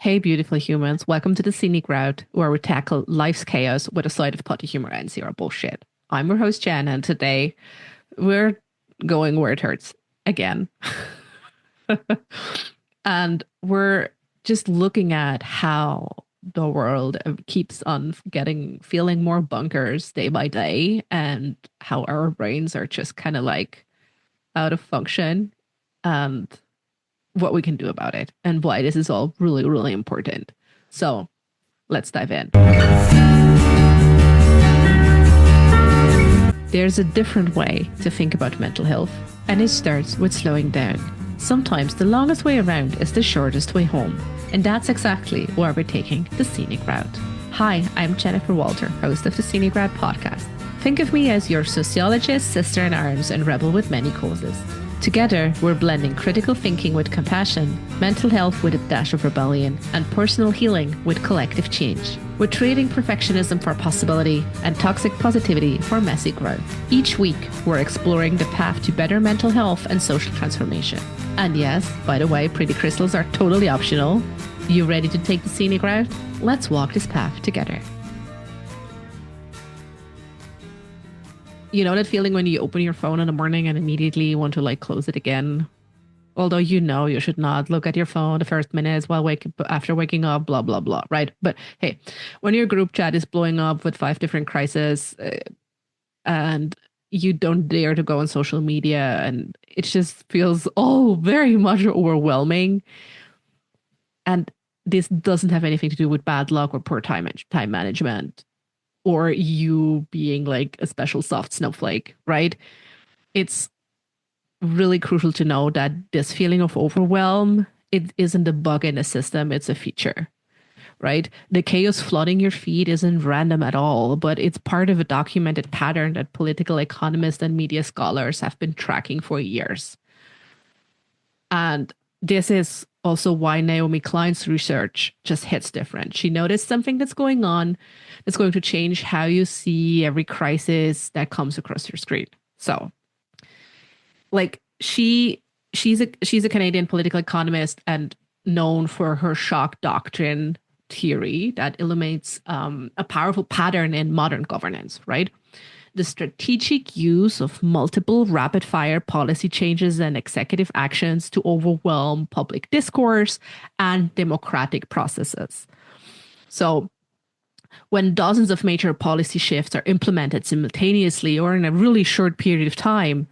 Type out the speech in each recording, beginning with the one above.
Hey, beautiful humans. Welcome to the Scenic Route, where we tackle life's chaos with a side of potty humor and zero bullshit. I'm your host, Jen, and today we're going where it hurts again. And we're just looking at how the world keeps on feeling more bunkers day by day, and how our brains are just kind of like out of function, and what we can do about it, and why this is all really, really important. So let's dive in. There's a different way to think about mental health, and it starts with slowing down. Sometimes the longest way around is the shortest way home, and that's exactly where we're taking the Scenic Route. Hi, I'm Jennifer Walter, host of the Scenic Route podcast. Think of me as your sociologist, sister in arms, and rebel with many causes. Together, we're blending critical thinking with compassion, mental health with a dash of rebellion, and personal healing with collective change. We're trading perfectionism for possibility and toxic positivity for messy growth. Each week, we're exploring the path to better mental health and social transformation. And yes, by the way, pretty crystals are totally optional. You ready to take the scenic route? Let's walk this path together. You know that feeling when you open your phone in the morning and immediately want to close it again? Although you should not look at your phone the first minutes after waking up, blah, blah, blah, right? But hey, when your group chat is blowing up with 5 different crises and you don't dare to go on social media, and it just feels very much overwhelming. And this doesn't have anything to do with bad luck or poor time management, or you being like a special soft snowflake, right? It's really crucial to know that this feeling of overwhelm, it isn't a bug in the system, it's a feature, right? The chaos flooding your feed isn't random at all, but it's part of a documented pattern that political economists and media scholars have been tracking for years. And this is also why Naomi Klein's research just hits different. She noticed something that's going on that's going to change how you see every crisis that comes across your screen. So, she's a Canadian political economist and known for her shock doctrine theory that illuminates a powerful pattern in modern governance, right? The strategic use of multiple rapid-fire policy changes and executive actions to overwhelm public discourse and democratic processes. So when dozens of major policy shifts are implemented simultaneously or in a really short period of time,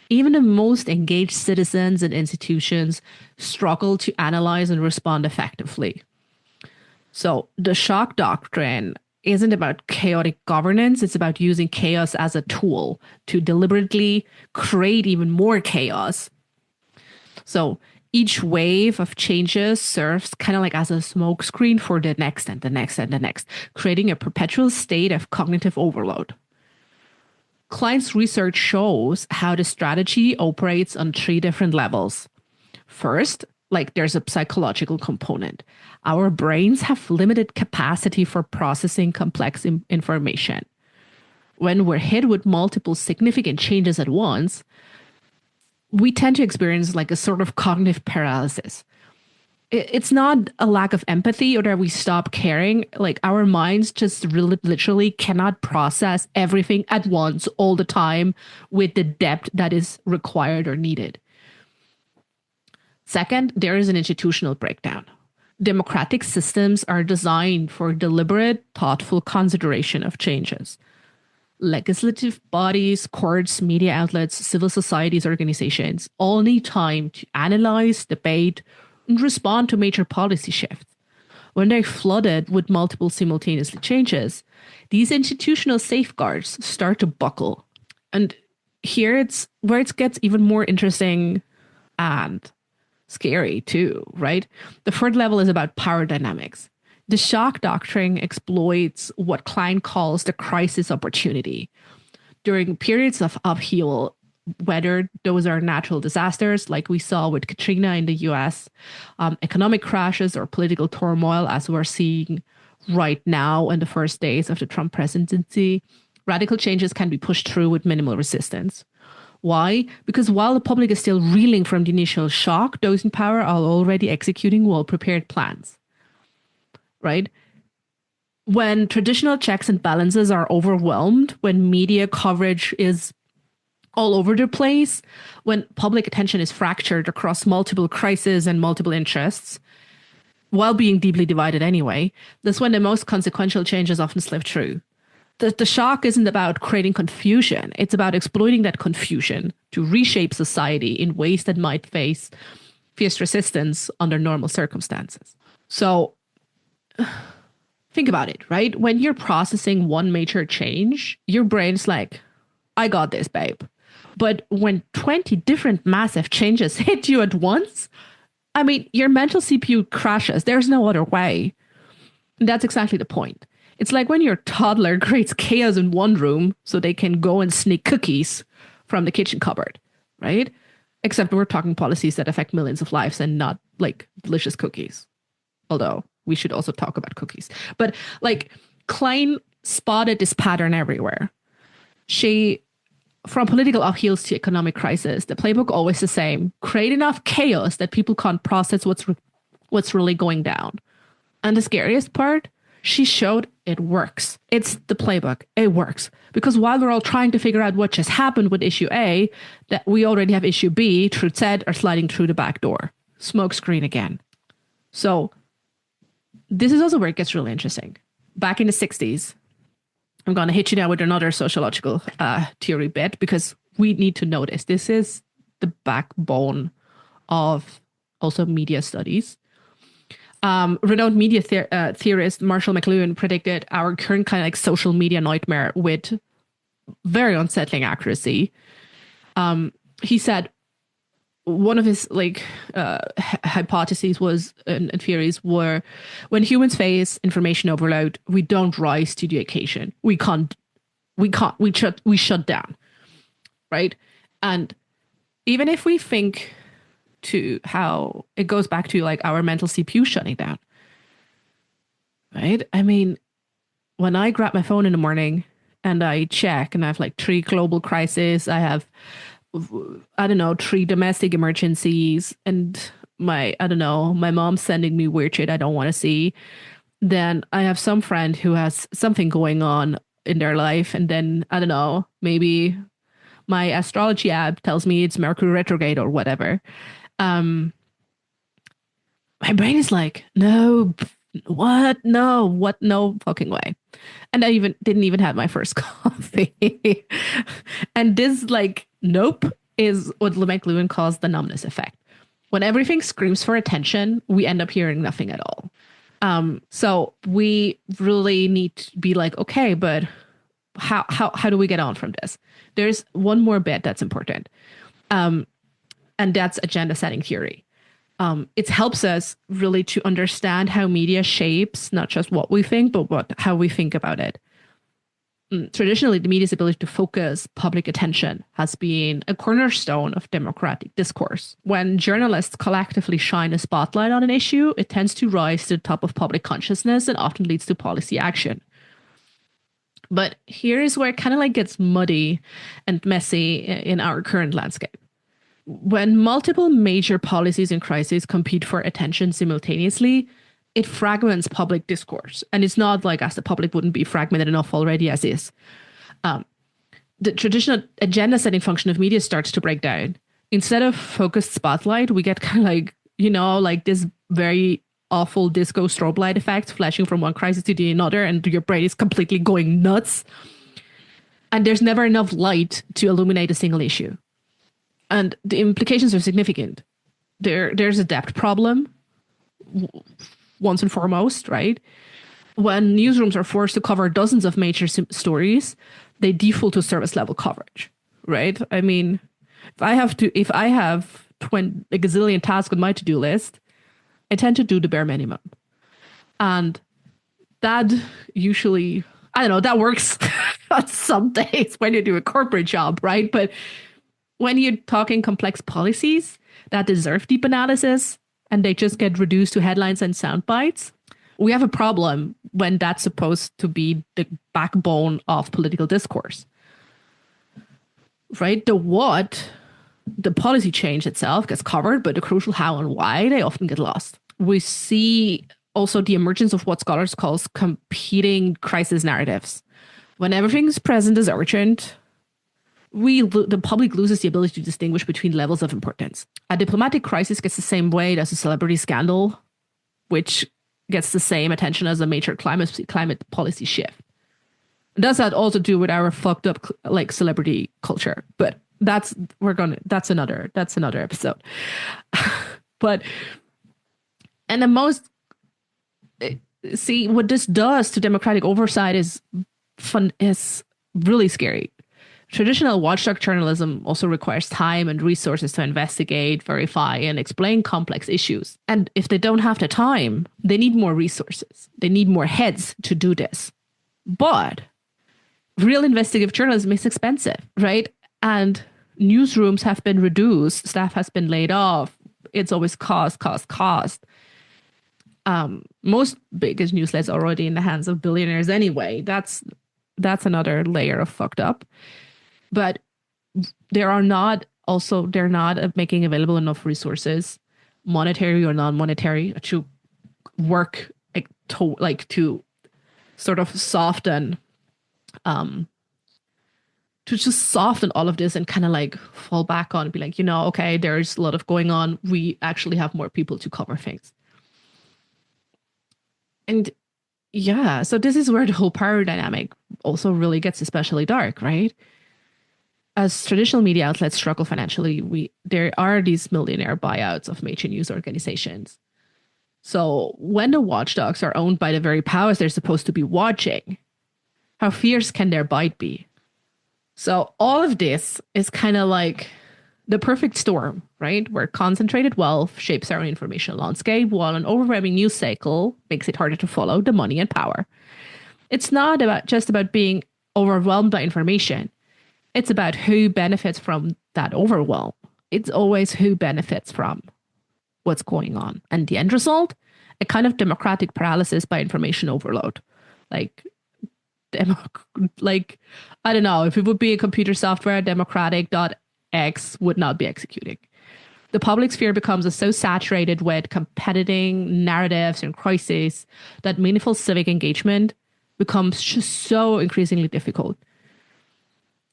even the most engaged citizens and institutions struggle to analyze and respond effectively. So the shock doctrine isn't about chaotic governance. It's about using chaos as a tool to deliberately create even more chaos. So each wave of changes serves kind of like as a smokescreen for the next and the next and the next, creating a perpetual state of cognitive overload. Klein's research shows how the strategy operates on 3 different levels. First, there's a psychological component. Our brains have limited capacity for processing complex information. When we're hit with multiple significant changes at once, we tend to experience a sort of cognitive paralysis. It's not a lack of empathy or that we stop caring. Our minds just really, literally cannot process everything at once all the time with the depth that is required or needed. Second, there is an institutional breakdown. Democratic systems are designed for deliberate, thoughtful consideration of changes. Legislative bodies, courts, media outlets, civil societies, organizations all need time to analyze, debate, and respond to major policy shifts. When they're flooded with multiple simultaneous changes, these institutional safeguards start to buckle. And here it's where it gets even more interesting and scary too, right? The third level is about power dynamics. The shock doctrine exploits what Klein calls the crisis opportunity. During periods of upheaval, whether those are natural disasters like we saw with Katrina in the US, economic crashes, or political turmoil as we're seeing right now in the first days of the Trump presidency, radical changes can be pushed through with minimal resistance. Why? Because while the public is still reeling from the initial shock, those in power are already executing well-prepared plans. right? When traditional checks and balances are overwhelmed, when media coverage is all over the place, when public attention is fractured across multiple crises and multiple interests, while being deeply divided anyway, that's when the most consequential changes often slip through. The shock isn't about creating confusion. It's about exploiting that confusion to reshape society in ways that might face fierce resistance under normal circumstances. So think about it, right? When you're processing one major change, your brain's like, I got this, babe. But when 20 different massive changes hit you at once, I mean, your mental CPU crashes. There's no other way. And that's exactly the point. It's like when your toddler creates chaos in one room so they can go and sneak cookies from the kitchen cupboard, right? Except we're talking policies that affect millions of lives and not like delicious cookies. Although we should also talk about cookies. But like Klein spotted this pattern everywhere. From political upheavals to economic crisis, the playbook always the same. Create enough chaos that people can't process what's really going down. And the scariest part, she showed it works. It's the playbook. It works. Because while we're all trying to figure out what just happened with issue A, that we already have issue B, truth said, are sliding through the back door. Smoke screen again. So this is also where it gets really interesting. Back in the 60s, I'm going to hit you now with another sociological theory bit because we need to know this. This is the backbone of also media studies. Renowned media theorist Marshall McLuhan predicted our current kind of like social media nightmare with very unsettling accuracy. He said one of his hypotheses was and theories were when humans face information overload, we don't rise to the occasion. We shut down, right? And even if we think to how it goes back to like our mental CPU shutting down, right? I mean, when I grab my phone in the morning and I check and I have like 3 global crises, I have, 3 domestic emergencies and my mom's sending me weird shit I don't want to see. Then I have some friend who has something going on in their life. And then, maybe my astrology app tells me it's Mercury retrograde or whatever. My brain is like, no, what? No, what? No fucking way. And I didn't even have my first coffee. And this nope is what McLuhan calls the numbness effect. When everything screams for attention, we end up hearing nothing at all. So we really need to be like, okay, but how do we get on from this? There's one more bit that's important. And that's agenda setting theory. It helps us really to understand how media shapes not just what we think, but how we think about it. Traditionally, the media's ability to focus public attention has been a cornerstone of democratic discourse. When journalists collectively shine a spotlight on an issue, it tends to rise to the top of public consciousness and often leads to policy action. But here is where it kind of gets muddy and messy in our current landscape. When multiple major policies and crises compete for attention simultaneously, it fragments public discourse. And it's not like as the public wouldn't be fragmented enough already as is. The traditional agenda setting function of media starts to break down. Instead of focused spotlight, we get kind of this very awful disco strobe light effect flashing from one crisis to the another, and your brain is completely going nuts. And there's never enough light to illuminate a single issue. And the implications are significant. There's a depth problem, once and foremost, right? When newsrooms are forced to cover dozens of major stories, they default to service level coverage, right? I mean, if I have a gazillion tasks on my to-do list, I tend to do the bare minimum. And that usually, that works on some days when you do a corporate job, right? But when you're talking complex policies that deserve deep analysis and they just get reduced to headlines and sound bites, we have a problem when that's supposed to be the backbone of political discourse. Right? The policy change itself gets covered, but the crucial how and why, they often get lost. We see also the emergence of what scholars call competing crisis narratives. When everything's present as urgent, the public loses the ability to distinguish between levels of importance. A diplomatic crisis gets the same weight as a celebrity scandal, which gets the same attention as a major climate policy shift. Does that also do with our fucked up like celebrity culture? But that's another episode. But and the most see what this does to democratic oversight is really scary. Traditional watchdog journalism also requires time and resources to investigate, verify, and explain complex issues. And if they don't have the time, they need more resources. They need more heads to do this. But real investigative journalism is expensive, right? And newsrooms have been reduced, staff has been laid off. It's always cost. Most biggest newsletters are already in the hands of billionaires anyway. That's another layer of fucked up. But they're not making available enough resources, monetary or non-monetary, to work to sort of soften, to just soften all of this and kind of like fall back on and be like, okay, there's a lot of going on. We actually have more people to cover things. And yeah, so this is where the whole power dynamic also really gets especially dark, right? As traditional media outlets struggle financially, there are these millionaire buyouts of major news organizations. So when the watchdogs are owned by the very powers they're supposed to be watching, how fierce can their bite be? So all of this is kind of like the perfect storm, right? Where concentrated wealth shapes our information landscape, while an overwhelming news cycle makes it harder to follow the money and power. It's not just about being overwhelmed by information. It's about who benefits from that overwhelm. It's always who benefits from what's going on. And the end result, a kind of democratic paralysis by information overload. I don't know, if it would be a computer software, democratic.x would not be executing. The public sphere becomes so saturated with competing narratives and crises that meaningful civic engagement becomes just so increasingly difficult.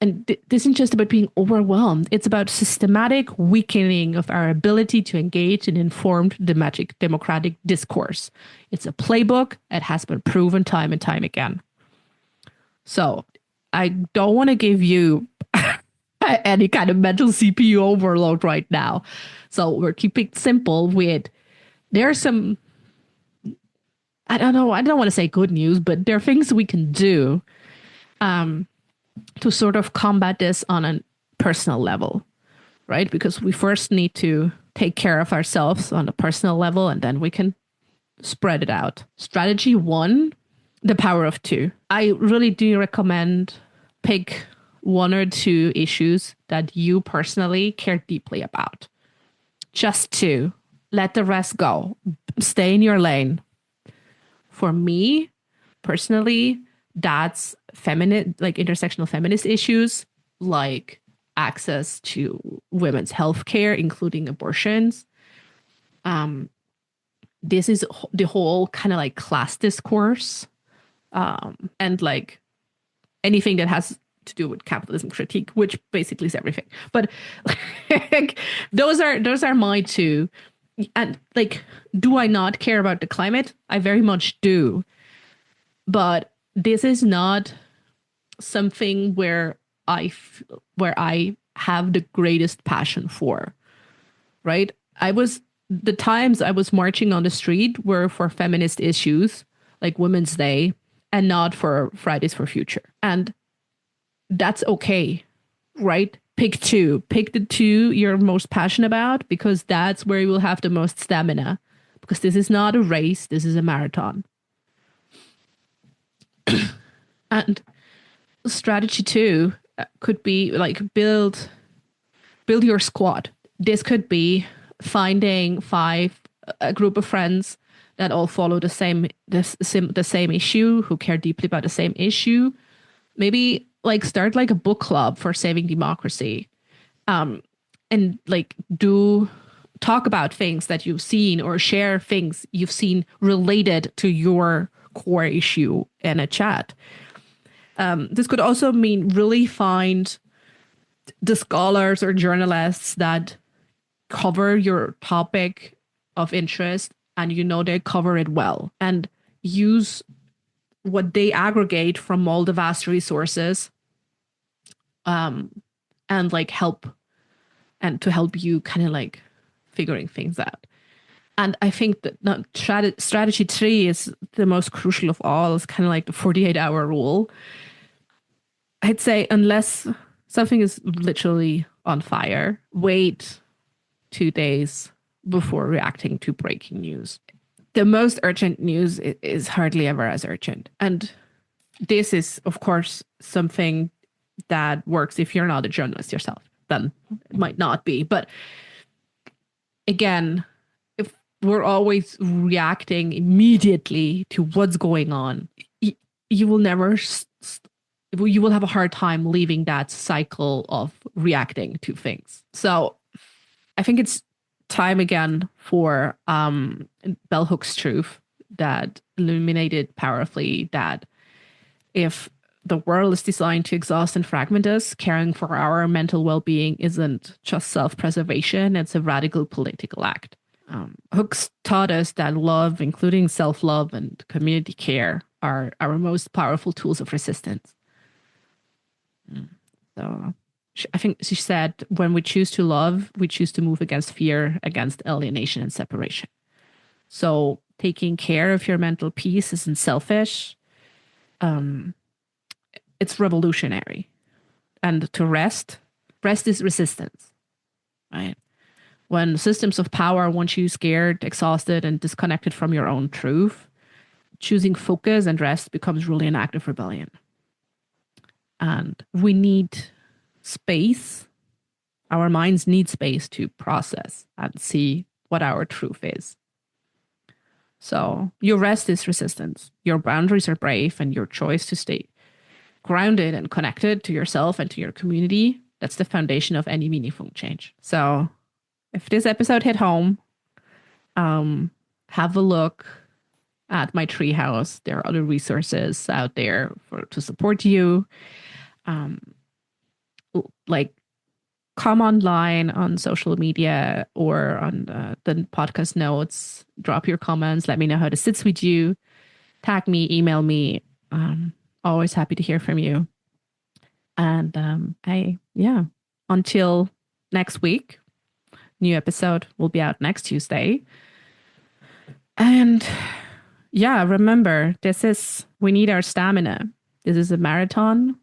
And this isn't just about being overwhelmed. It's about systematic weakening of our ability to engage in informed democratic discourse. It's a playbook. It has been proven time and time again. So I don't want to give you any kind of mental CPU overload right now. So we're keeping it simple with, there's some, I don't want to say good news, but there are things we can do to sort of combat this on a personal level, right? Because we first need to take care of ourselves on a personal level, and then we can spread it out. Strategy 1, the power of 2. I really do recommend pick 1 or 2 issues that you personally care deeply about. Just 2. Let the rest go. Stay in your lane. For me, personally, that's intersectional feminist issues, like access to women's healthcare, including abortions. This is the whole kind of like class discourse, and like anything that has to do with capitalism critique, which basically is everything. But like, those are my 2. And like, do I not care about the climate? I very much do. But this is not something where I have the greatest passion for, right? The times I was marching on the street were for feminist issues like Women's Day and not for Fridays for Future. And that's okay, right? Pick 2. Pick the 2 you're most passionate about, because that's where you will have the most stamina. Because this is not a race, this is a marathon. And strategy 2 could be like build your squad. This could be finding a group of friends that all follow the same issue, who care deeply about the same issue. Maybe like start like a book club for saving democracy, and like do talk about things that you've seen or share things you've seen related to your core issue in a chat. This could also mean really find the scholars or journalists that cover your topic of interest and they cover it well, and use what they aggregate from all the vast resources and like help you kind of like figuring things out. And I think that strategy 3 is the most crucial of all. It's kind of like the 48-hour rule. I'd say unless something is literally on fire, wait 2 days before reacting to breaking news. The most urgent news is hardly ever as urgent. And this is, of course, something that works if you're not a journalist yourself. Then it might not be. But again, if we're always reacting immediately to what's going on, you will never... you will have a hard time leaving that cycle of reacting to things. So I think it's time again for Bell Hooks' truth that illuminated powerfully that if the world is designed to exhaust and fragment us, caring for our mental well-being isn't just self-preservation, it's a radical political act. Hooks taught us that love, including self-love and community care, are our most powerful tools of resistance. So I think she said, when we choose to love, we choose to move against fear, against alienation and separation. So taking care of your mental peace isn't selfish. It's revolutionary. And to rest is resistance, right? When systems of power want you scared, exhausted, and disconnected from your own truth, choosing focus and rest becomes really an act of rebellion. And we need space. Our minds need space to process and see what our truth is. So your rest is resistance. Your boundaries are brave, and your choice to stay grounded and connected to yourself and to your community, that's the foundation of any meaningful change. So if this episode hit home, have a look at my treehouse. There are other resources out there to support you. Like come online on social media or on the podcast notes, drop your comments, let me know how this sits with you, tag me, email me. Always happy to hear from you. And until next week, new episode will be out next Tuesday. And remember, we need our stamina. This is a marathon.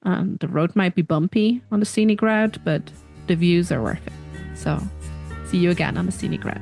The road might be bumpy on the scenic route, but the views are worth it. So see you again on the scenic route.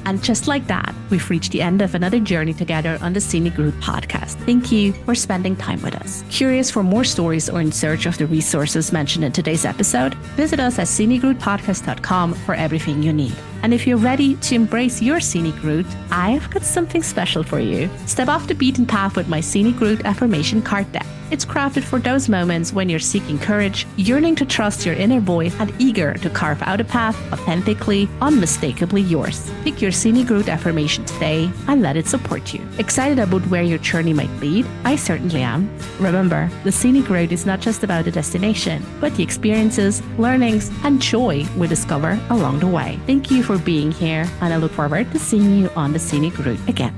And just like that, we've reached the end of another journey together on the Scenic Route podcast. Thank you for spending time with us. Curious for more stories or in search of the resources mentioned in today's episode? Visit us at scenicroutepodcast.com for everything you need. And if you're ready to embrace your scenic route, I've got something special for you. Step off the beaten path with my Scenic Route affirmation card deck. It's crafted for those moments when you're seeking courage, yearning to trust your inner voice, and eager to carve out a path authentically, unmistakably yours. Pick your Scenic Route affirmation today and let it support you. Excited about where your journey might lead? I certainly am. Remember, the Scenic Route is not just about the destination, but the experiences, learnings, and joy we discover along the way. Thank you for being here, and I look forward to seeing you on the Scenic Route again.